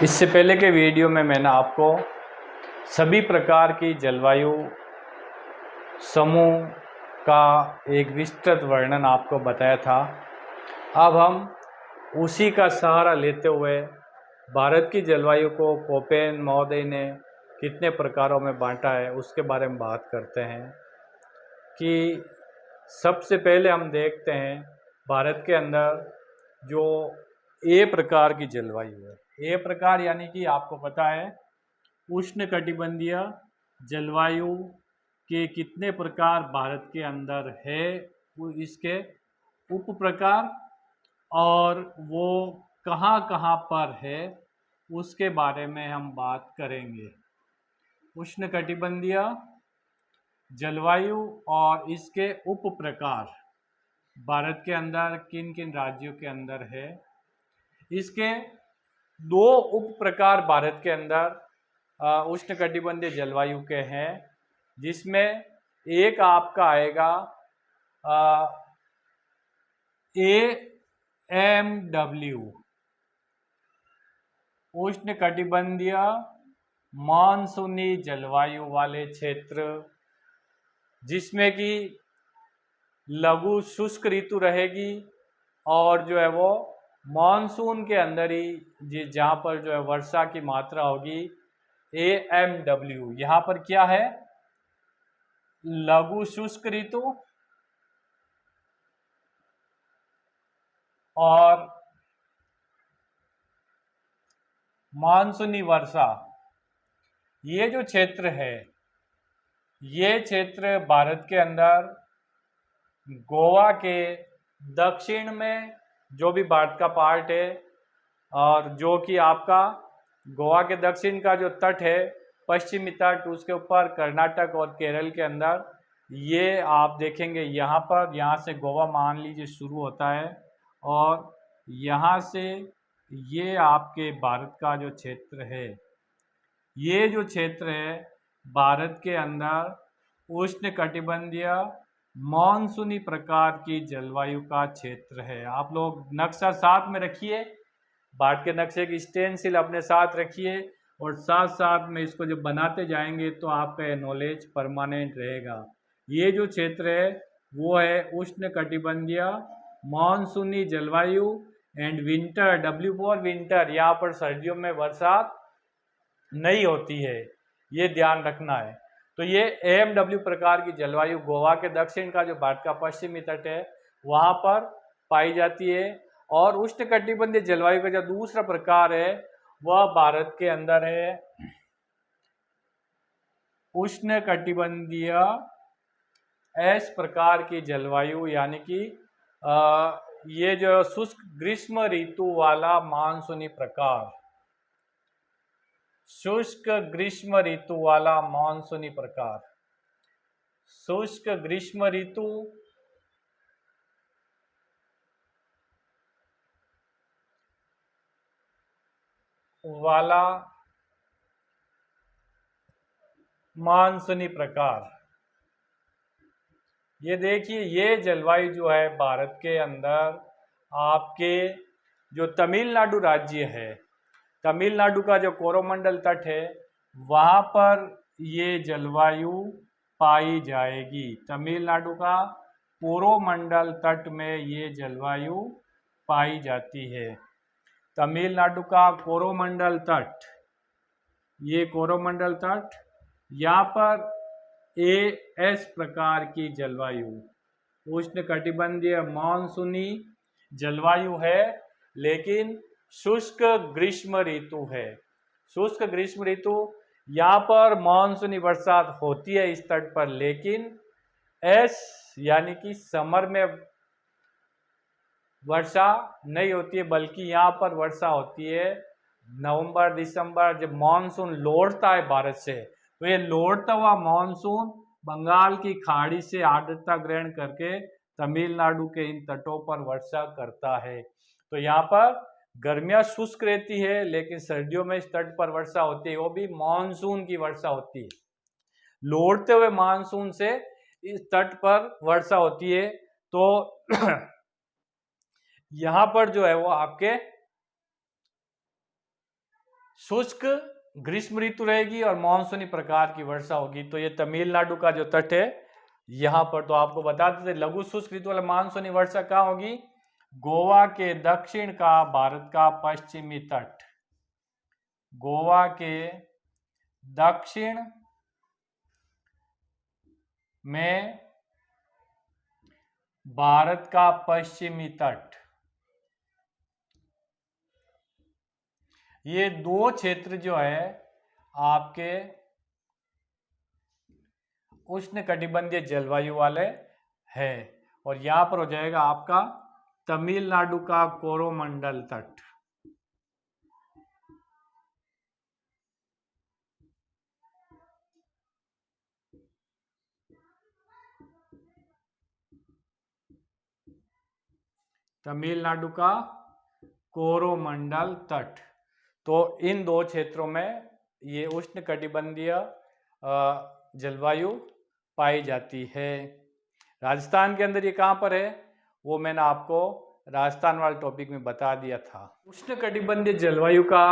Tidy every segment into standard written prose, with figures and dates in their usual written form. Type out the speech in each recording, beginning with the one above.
इससे पहले के वीडियो में मैंने आपको सभी प्रकार की जलवायु समूह का एक विस्तृत वर्णन आपको बताया था। अब हम उसी का सहारा लेते हुए भारत की जलवायु को कोपेन महोदय ने कितने प्रकारों में बांटा है उसके बारे में बात करते हैं। कि सबसे पहले हम देखते हैं भारत के अंदर जो ए प्रकार की जलवायु है। ए प्रकार यानी कि आपको पता है उष्णकटिबंधीय जलवायु के कितने प्रकार भारत के अंदर है, वो इसके उप प्रकार और वो कहाँ कहाँ पर है उसके बारे में हम बात करेंगे। उष्णकटिबंधीय जलवायु और इसके उप प्रकार भारत के अंदर किन किन राज्यों के अंदर है। इसके दो उप प्रकार भारत के अंदर उष्णकटिबंधीय जलवायु के हैं, जिसमें एक आपका आएगा AMW उष्णकटिबंधीय मानसूनी जलवायु वाले क्षेत्र, जिसमें कि लघु शुष्क ऋतु रहेगी और जो है वो मानसून के अंदर ही जहाँ पर जो है वर्षा की मात्रा होगी। AMW यहाँ पर क्या है, लघु शुष्क ऋतु और मानसूनी वर्षा। ये जो क्षेत्र है, ये क्षेत्र भारत के अंदर गोवा के दक्षिण में जो भी भारत का पार्ट है और जो कि आपका गोवा के दक्षिण का जो तट है, पश्चिमी तट, उसके ऊपर कर्नाटक और केरल के अंदर ये आप देखेंगे यहाँ पर, यहाँ से गोवा मान लीजिए शुरू होता है और यहाँ से ये आपके भारत का जो क्षेत्र है, ये जो क्षेत्र है भारत के अंदर उष्णकटिबंधीय मानसूनी प्रकार की जलवायु का क्षेत्र है। आप लोग नक्शा साथ में रखिए, भारत के नक्शे की स्टेंसिल अपने साथ रखिए और साथ साथ में इसको जब बनाते जाएंगे तो आपका नॉलेज परमानेंट रहेगा। ये जो क्षेत्र है वो है उष्णकटिबंधीय मानसूनी जलवायु and winter, W for winter. यहाँ पर सर्दियों में बरसात नहीं होती है, ये ध्यान रखना है। तो ये AMW प्रकार की जलवायु गोवा के दक्षिण का जो भारत का पश्चिमी तट है वहाँ पर पाई जाती है। और उष्णकटिबंधीय जलवायु का जो दूसरा प्रकार है वह भारत के अंदर है उष्णकटिबंधीय S प्रकार की जलवायु, यानी कि ये जो शुष्क ग्रीष्म ऋतु वाला मानसूनी प्रकार, शुष्क ग्रीष्म ऋतु वाला मानसूनी प्रकार, शुष्क ग्रीष्म ऋतु वाला मानसूनी प्रकार। ये देखिए, ये जलवायु जो है भारत के अंदर आपके जो तमिलनाडु राज्य है, तमिलनाडु का जो कोरोमंडल तट है वहाँ पर ये जलवायु पाई जाएगी। तमिलनाडु का कोरोमंडल तट में ये जलवायु पाई जाती है। तमिलनाडु का कोरोमंडल तट, ये कोरोमंडल तट, यहाँ पर AS प्रकार की जलवायु उष्णकटिबंधीय मानसूनी जलवायु है, लेकिन शुष्क ग्रीष्म ऋतु है। शुष्क ग्रीष्म ऋतु, यहाँ पर मानसूनी बरसात होती है इस तट पर, लेकिन S यानी कि समर में वर्षा नहीं होती है, बल्कि यहाँ पर वर्षा होती है नवंबर दिसंबर, जब मानसून लौटता है भारत से। तो ये लौटता हुआ मानसून बंगाल की खाड़ी से आर्द्रता ग्रहण करके तमिलनाडु के इन तटों पर वर्षा करता है। तो यहाँ पर गर्मियाँ शुष्क रहती है, लेकिन सर्दियों में इस तट पर वर्षा होती है, वो भी मानसून की वर्षा होती है। लौटते हुए मानसून से इस तट पर वर्षा होती है। तो यहाँ पर जो है वो आपके शुष्क ग्रीष्म ऋतु रहेगी और मानसूनी प्रकार की वर्षा होगी। तो ये तमिलनाडु का जो तट है यहाँ पर, तो आपको बता देते लघु शुष्क ऋतु वाला मानसूनी वर्षा कहाँ होगी? गोवा के दक्षिण का भारत का पश्चिमी तट, गोवा के दक्षिण में भारत का पश्चिमी तट, ये दो क्षेत्र जो है आपके उष्णकटिबंधीय जलवायु वाले है। और यहां पर हो जाएगा आपका तमिलनाडु का कोरोमंडल तट। तमिलनाडु का कोरोमंडल तट। तो इन दो क्षेत्रों में ये उष्णकटिबंधीय जलवायु पाई जाती है। राजस्थान के अंदर ये कहाँ पर है वो मैंने आपको राजस्थान वाले टॉपिक में बता दिया था। उष्णकटिबंधीय जलवायु का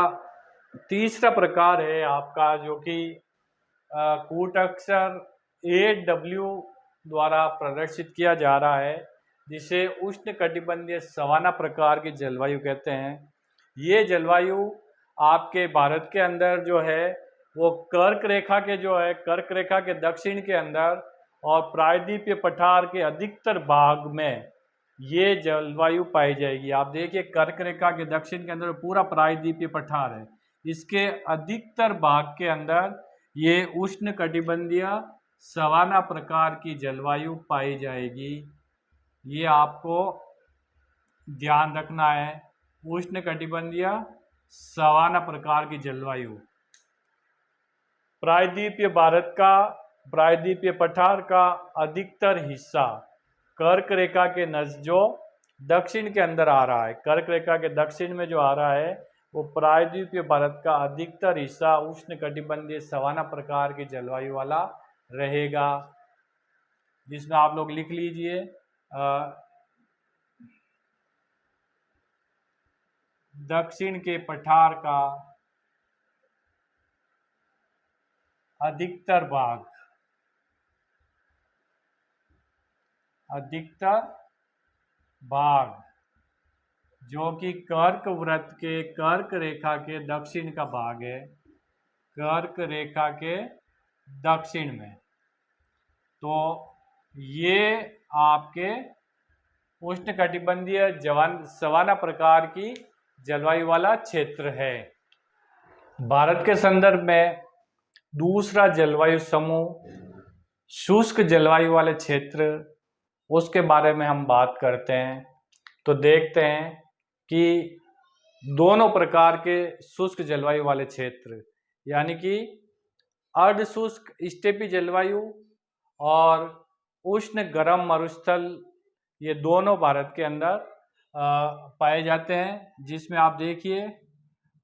तीसरा प्रकार है आपका, जो कि कूट अक्षर AW द्वारा प्रदर्शित किया जा रहा है, जिसे उष्णकटिबंधीय सवाना प्रकार की जलवायु कहते हैं। ये जलवायु आपके भारत के अंदर जो है वो कर्क रेखा के जो है कर्क रेखा के दक्षिण के अंदर और प्रायद्वीपीय पठार के अधिकतर भाग में ये जलवायु पाई जाएगी। आप देखिए कर्क रेखा के दक्षिण के अंदर पूरा प्रायद्वीपीय पठार है, इसके अधिकतर भाग के अंदर ये उष्णकटिबंधीय सवाना प्रकार की जलवायु पाई जाएगी। ये आपको ध्यान रखना है, उष्णकटिबंधीय सवाना प्रकार की जलवायु। प्रायद्वीपीय भारत का प्रायद्वीपीय पठार का अधिकतर हिस्सा कर्क रेखा के जो दक्षिण के अंदर आ रहा है, कर्क रेखा के दक्षिण में जो आ रहा है वो प्रायद्वीपीय भारत का अधिकतर हिस्सा उष्णकटिबंधीय सवाना प्रकार की जलवायु वाला रहेगा, जिसमें आप लोग लिख लीजिए दक्षिण के पठार का अधिकतर भाग, अधिकतर भाग जो कि कर्क वृत्त के कर्क रेखा के दक्षिण का भाग है, कर्क रेखा के दक्षिण में, तो ये आपके उष्णकटिबंधीय सवाना प्रकार की जलवायु वाला क्षेत्र है। भारत के संदर्भ में दूसरा जलवायु समूह शुष्क जलवायु वाले क्षेत्र, उसके बारे में हम बात करते हैं। तो देखते हैं कि दोनों प्रकार के शुष्क जलवायु वाले क्षेत्र, यानी कि अर्ध शुष्क स्टेपी जलवायु और उष्ण गर्म मरुस्थल, ये दोनों भारत के अंदर पाए जाते हैं, जिसमें आप देखिए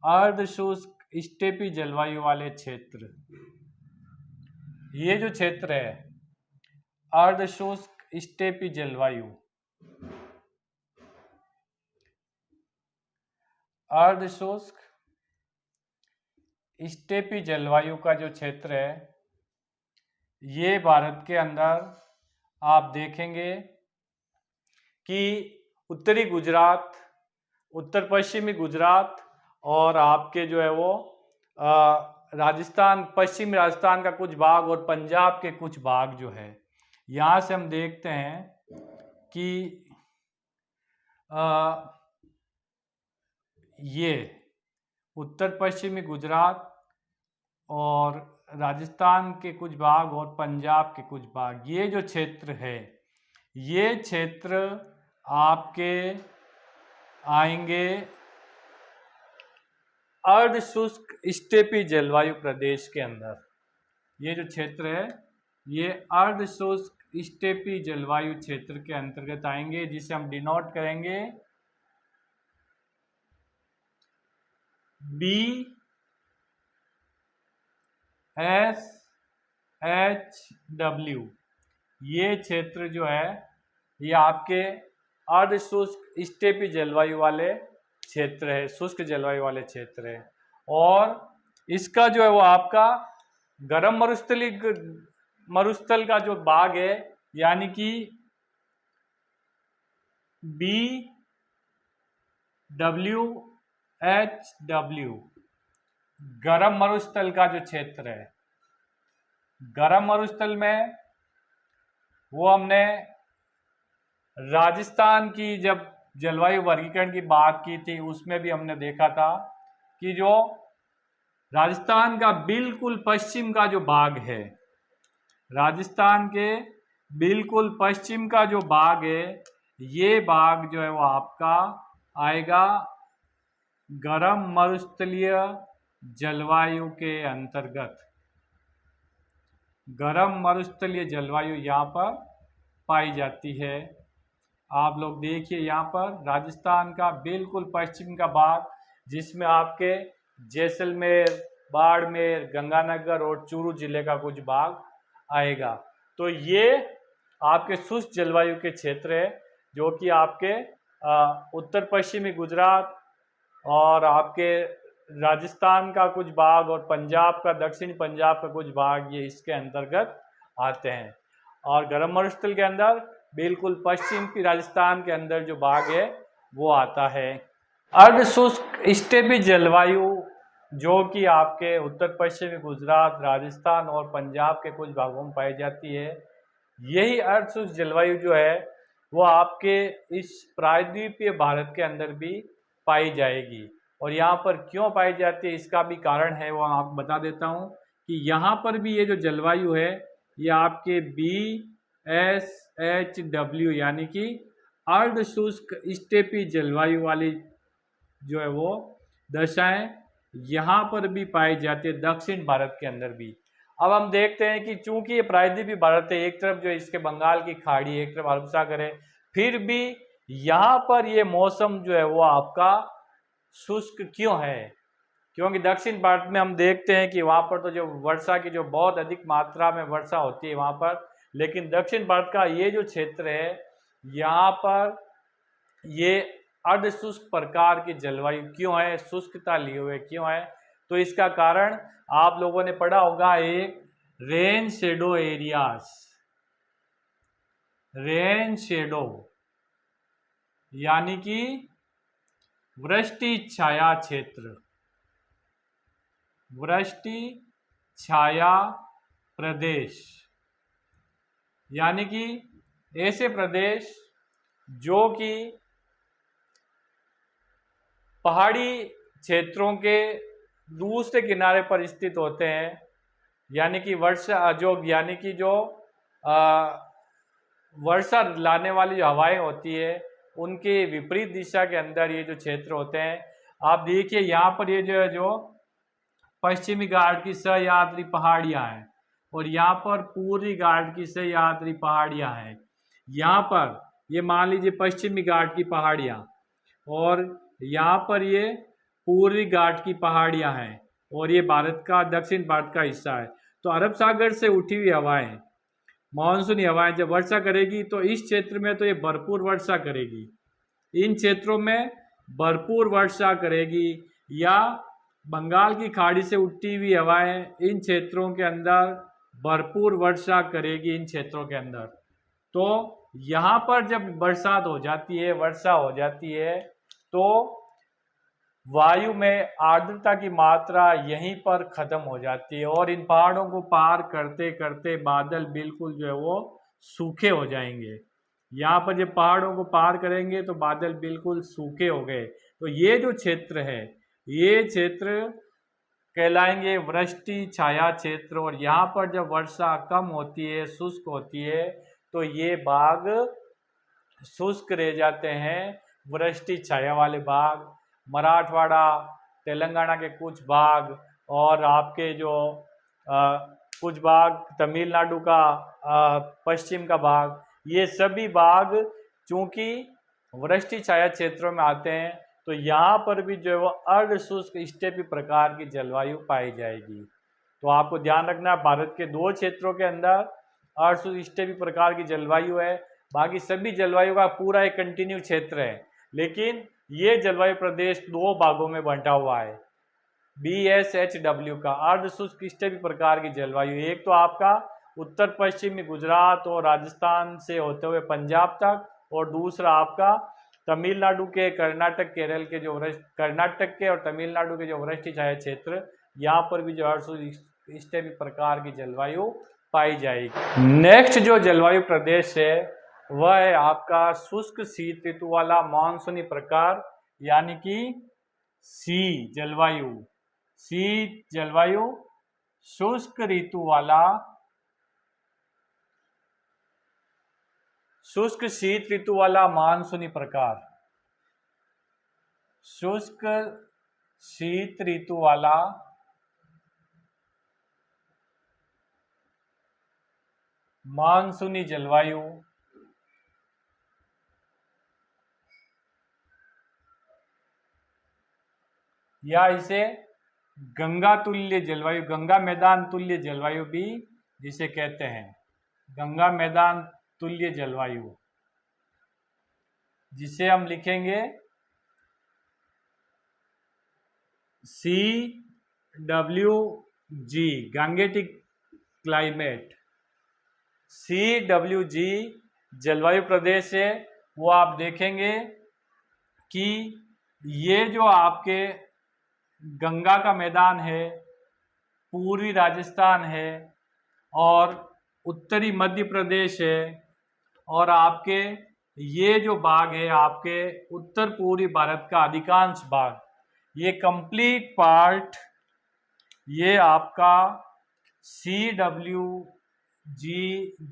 अर्ध शुष्क स्टेपी जलवायु वाले क्षेत्र, ये जो क्षेत्र है अर्ध शुष्क स्टेपी जलवायु, अर्ध शुष्क स्टेपी जलवायु का जो क्षेत्र है, ये भारत के अंदर आप देखेंगे कि उत्तरी गुजरात, उत्तर पश्चिमी गुजरात और आपके जो है वो राजस्थान, पश्चिमी राजस्थान का कुछ भाग और पंजाब के कुछ भाग जो है, यहाँ से हम देखते हैं कि ये उत्तर पश्चिमी गुजरात और राजस्थान के कुछ भाग और पंजाब के कुछ भाग, ये जो क्षेत्र है, ये क्षेत्र आपके आएंगे अर्ध शुष्क स्टेपी जलवायु प्रदेश के अंदर। ये जो क्षेत्र है ये अर्ध शुष्क स्टेपी जलवायु क्षेत्र के अंतर्गत आएंगे, जिसे हम डिनोट करेंगे BSHW। ये क्षेत्र जो है ये आपके अर्ध शुष्क स्टेपी जलवायु वाले क्षेत्र है, शुष्क जलवायु वाले क्षेत्र है। और इसका जो है वो आपका गर्म मरुस्थल का जो भाग है यानी कि BWHW गर्म मरुस्थल का जो क्षेत्र है, गर्म मरुस्थल में वो हमने राजस्थान की जब जलवायु वर्गीकरण की बात की थी उसमें भी हमने देखा था कि जो राजस्थान का बिल्कुल पश्चिम का जो भाग है, राजस्थान के बिल्कुल पश्चिम का जो भाग है, ये भाग जो है वो आपका आएगा गर्म मरुस्थलीय जलवायु के अंतर्गत। गर्म मरुस्थलीय जलवायु यहाँ पर पाई जाती है। आप लोग देखिए यहाँ पर राजस्थान का बिल्कुल पश्चिम का भाग जिसमें आपके जैसलमेर, बाड़मेर, गंगानगर और चूरू जिले का कुछ भाग आएगा। तो ये आपके शुष्क जलवायु के क्षेत्र है जो कि आपके उत्तर पश्चिमी गुजरात और आपके राजस्थान का कुछ भाग और पंजाब का, दक्षिणी पंजाब का कुछ भाग ये इसके अंतर्गत आते हैं। और गर्म मरुस्थल के अंदर बिल्कुल पश्चिम की राजस्थान के अंदर जो भाग है वो आता है। अर्ध शुष्क स्टेपी जलवायु जो कि आपके उत्तर पश्चिमी गुजरात, राजस्थान और पंजाब के कुछ भागों में पाई जाती है, यही अर्ध शुष्क जलवायु जो है वो आपके इस प्रायद्वीपीय भारत के अंदर भी पाई जाएगी। और यहाँ पर क्यों पाई जाती है इसका भी कारण है, वो आपको बता देता हूँ कि यहाँ पर भी ये जो जलवायु है ये आपके BSHW यानी कि अर्ध शुष्क स्टेपी जलवायु वाली जो है वो दशाएं यहाँ पर भी पाई जाती है, दक्षिण भारत के अंदर भी। अब हम देखते हैं कि चूंकि ये प्रायद्वीपीय भारत है, एक तरफ जो इसके बंगाल की खाड़ी, एक तरफ अरब सागर है, फिर भी यहाँ पर ये मौसम जो है वो आपका शुष्क क्यों है? क्योंकि दक्षिण भारत में हम देखते हैं कि वहाँ पर तो जो वर्षा की जो बहुत अधिक मात्रा में वर्षा होती है वहाँ पर, लेकिन दक्षिण भारत का ये जो क्षेत्र है यहाँ पर ये अर्ध शुष्क प्रकार की जलवायु क्यों है, शुष्कता लिए हुए क्यों है? तो इसका कारण आप लोगों ने पढ़ा होगा एक rain shadow areas, rain shadow यानी कि वृष्टि छाया क्षेत्र, वृष्टि छाया प्रदेश यानी कि ऐसे प्रदेश जो कि पहाड़ी क्षेत्रों के दूसरे किनारे पर स्थित होते हैं, यानी कि वर्षा लाने वाली जो हवाएं होती है उनके विपरीत दिशा के अंदर ये जो क्षेत्र होते हैं। आप देखिए यहाँ पर ये जो है जो पश्चिमी घाट की सह्याद्री पहाड़ियाँ हैं और यहाँ पर पूर्वी घाट की सह्याद्री पहाड़ियाँ हैं। यहाँ पर ये मान लीजिए पश्चिमी घाट की पहाड़ियाँ और यहाँ पर ये पूर्वी घाट की पहाड़ियाँ हैं और ये भारत का, दक्षिण भारत का हिस्सा है। तो अरब सागर से उठी हुई हवाएं, मानसूनी हवाएं जब वर्षा करेगी तो इस क्षेत्र में तो ये भरपूर वर्षा करेगी, इन क्षेत्रों में भरपूर वर्षा करेगी। या बंगाल की खाड़ी से उठती हुई हवाएं इन क्षेत्रों के अंदर भरपूर वर्षा करेगी, इन क्षेत्रों के अंदर। तो यहाँ पर जब बरसात हो जाती है, वर्षा हो जाती है, तो वायु में आर्द्रता की मात्रा यहीं पर खत्म हो जाती है और इन पहाड़ों को पार करते करते बादल बिल्कुल जो है वो सूखे हो जाएंगे। यहाँ पर जब पहाड़ों को पार करेंगे तो बादल बिल्कुल सूखे हो गए। तो ये जो क्षेत्र है ये क्षेत्र कहलाएंगे वृष्टि छाया क्षेत्र। और यहाँ पर जब वर्षा कम होती है, शुष्क होती है, तो ये भाग शुष्क रह जाते हैं, वृष्टि छाया वाले भाग। मराठवाड़ा, तेलंगाना के कुछ भाग और आपके जो कुछ भाग तमिलनाडु का पश्चिम का भाग, ये सभी भाग चूंकि वृष्टि छाया क्षेत्रों में आते हैं तो यहाँ पर भी जो है वो अर्ध शुष्क स्टेपी प्रकार की जलवायु पाई जाएगी। तो आपको ध्यान रखना, भारत के दो क्षेत्रों के अंदर अर्ध शुष्क स्टेपी प्रकार की जलवायु है, बाकी सभी जलवायु का पूरा एक कंटिन्यू क्षेत्र है, लेकिन ये जलवायु प्रदेश दो भागों में बंटा हुआ है। BSHW का, अर्ध शुष्क स्टेपी प्रकार की जलवायु। एक तो आपका उत्तर पश्चिमी गुजरात और राजस्थान से होते हुए पंजाब तक, और दूसरा आपका तमिलनाडु के, कर्नाटक, केरल के जो कर्नाटक के और तमिलनाडु के जो वृष्टि छाया क्षेत्र, यहाँ पर भी जो अर्ध शुष्क स्टेपी प्रकार की जलवायु पाई जाएगी। नेक्स्ट जो जलवायु प्रदेश है वह है आपका शुष्क शीत ऋतु वाला मानसूनी प्रकार, यानी कि सी जलवायु। सी जलवायु शुष्क ऋतु वाला, शुष्क शीत ऋतु वाला मानसूनी प्रकार, शुष्क शीत ऋतु वाला मानसूनी जलवायु या इसे गंगा तुल्य जलवायु, गंगा मैदान तुल्य जलवायु भी जिसे कहते हैं, गंगा मैदान तुल्य जलवायु, जिसे हम लिखेंगे CWG, गैंगेटिक क्लाइमेट। CWG जलवायु प्रदेश है, वो आप देखेंगे कि ये जो आपके गंगा का मैदान है, पूर्वी राजस्थान है और उत्तरी मध्य प्रदेश है, और आपके ये जो भाग है आपके उत्तर पूर्वी भारत का अधिकांश भाग, ये कंप्लीट पार्ट ये आपका CWG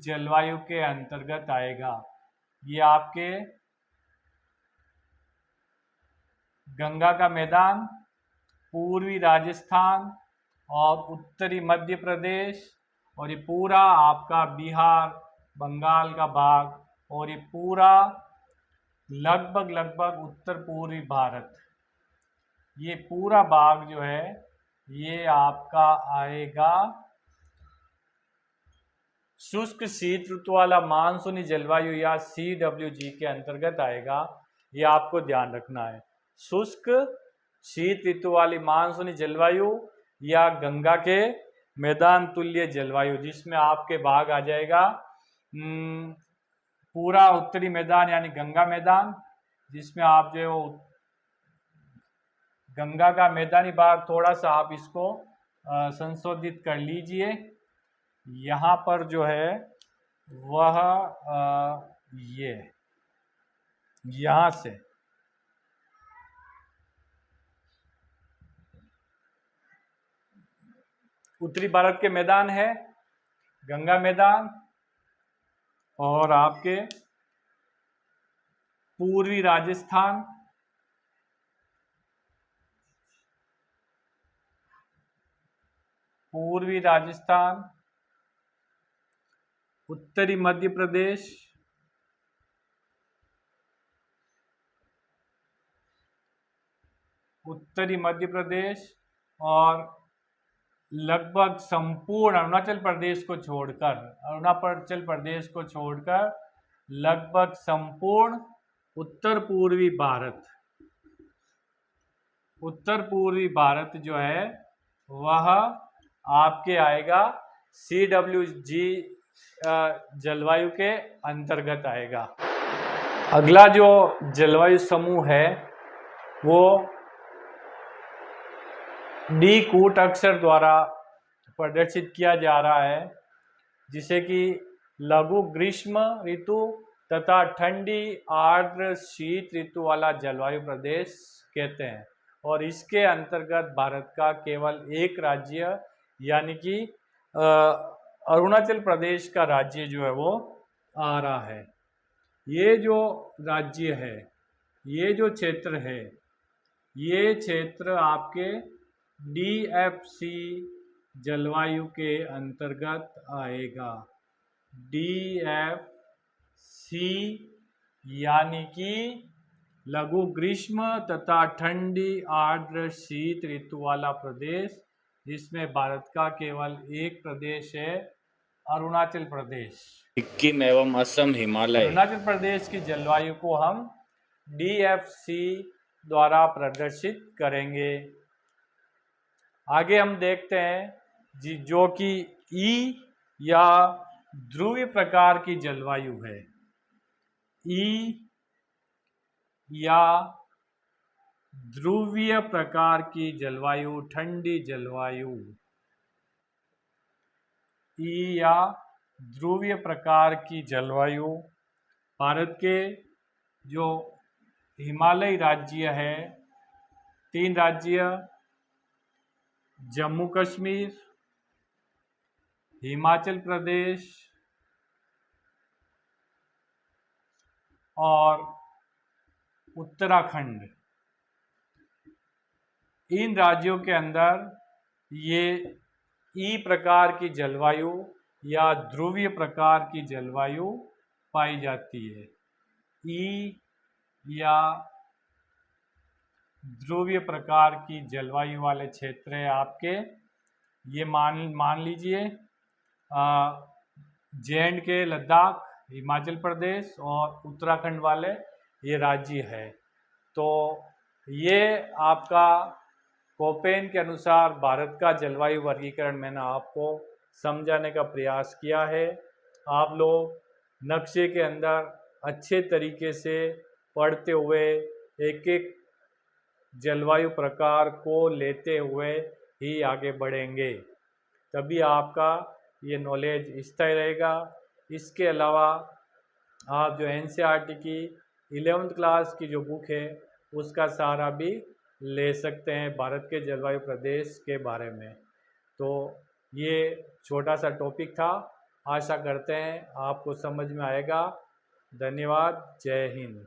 जलवायु के अंतर्गत आएगा। ये आपके गंगा का मैदान, पूर्वी राजस्थान और उत्तरी मध्य प्रदेश, और ये पूरा आपका बिहार, बंगाल का भाग, और ये पूरा लगभग उत्तर पूर्वी भारत, ये पूरा भाग जो है ये आपका आएगा शुष्क शीत ऋतु वाला मानसूनी जलवायु या CWG के अंतर्गत आएगा। ये आपको ध्यान रखना है, शुष्क शीत ऋतु वाली मानसूनी जलवायु या गंगा के मैदान तुल्य जलवायु, जिसमें आपके भाग आ जाएगा पूरा उत्तरी मैदान यानी गंगा मैदान, जिसमें आप जो गंगा का मैदानी भाग थोड़ा सा आप इसको संशोधित कर लीजिए। यहाँ पर जो है वह ये यहाँ से उत्तरी भारत के मैदान है गंगा मैदान, और आपके पूर्वी राजस्थान, पूर्वी राजस्थान, उत्तरी मध्य प्रदेश, उत्तरी मध्य प्रदेश और लगभग संपूर्ण अरुणाचल प्रदेश को छोड़कर, अरुणाचल प्रदेश को छोड़कर लगभग संपूर्ण उत्तर पूर्वी भारत, उत्तर पूर्वी भारत जो है वह आपके आएगा CWG जलवायु के अंतर्गत आएगा। अगला जो जलवायु समूह है वो डी कूट अक्षर द्वारा प्रदर्शित किया जा रहा है, जिसे कि लघु ग्रीष्म ऋतु तथा ठंडी आर्द्र शीत ऋतु वाला जलवायु प्रदेश कहते हैं। और इसके अंतर्गत भारत का केवल एक राज्य यानी कि अरुणाचल प्रदेश का राज्य जो है वो आ रहा है। ये जो राज्य है, ये जो क्षेत्र है, ये क्षेत्र आपके DFC जलवायु के अंतर्गत आएगा। DFC यानी कि लघु ग्रीष्म तथा ठंडी आर्द्र शीत ऋतु वाला प्रदेश, जिसमें भारत का केवल एक प्रदेश है अरुणाचल प्रदेश, सिक्किम एवं असम, हिमालय। अरुणाचल प्रदेश की जलवायु को हम DFC द्वारा प्रदर्शित करेंगे। आगे हम देखते हैं जो कि ई या ध्रुवीय प्रकार की जलवायु है। ई या ध्रुवीय प्रकार की जलवायु, ठंडी जलवायु। ई या ध्रुवीय प्रकार की जलवायु भारत के जो हिमालयी राज्य है, 3 राज्य, जम्मू कश्मीर, हिमाचल प्रदेश और उत्तराखंड, इन राज्यों के अंदर ये ई प्रकार की जलवायु या ध्रुवीय प्रकार की जलवायु पाई जाती है। ई या ध्रुवीय प्रकार की जलवायु वाले क्षेत्र है आपके, ये मान लीजिए J&K, लद्दाख, हिमाचल प्रदेश और उत्तराखंड वाले ये राज्य है। तो ये आपका कोपेन के अनुसार भारत का जलवायु वर्गीकरण मैंने आपको समझाने का प्रयास किया है। आप लोग नक्शे के अंदर अच्छे तरीके से पढ़ते हुए एक एक जलवायु प्रकार को लेते हुए ही आगे बढ़ेंगे, तभी आपका ये नॉलेज स्थायी रहेगा। इसके अलावा आप जो NCERT की 11th क्लास की जो बुक है उसका सहारा भी ले सकते हैं भारत के जलवायु प्रदेश के बारे में। तो ये छोटा सा टॉपिक था, आशा करते हैं आपको समझ में आएगा। धन्यवाद। जय हिंद।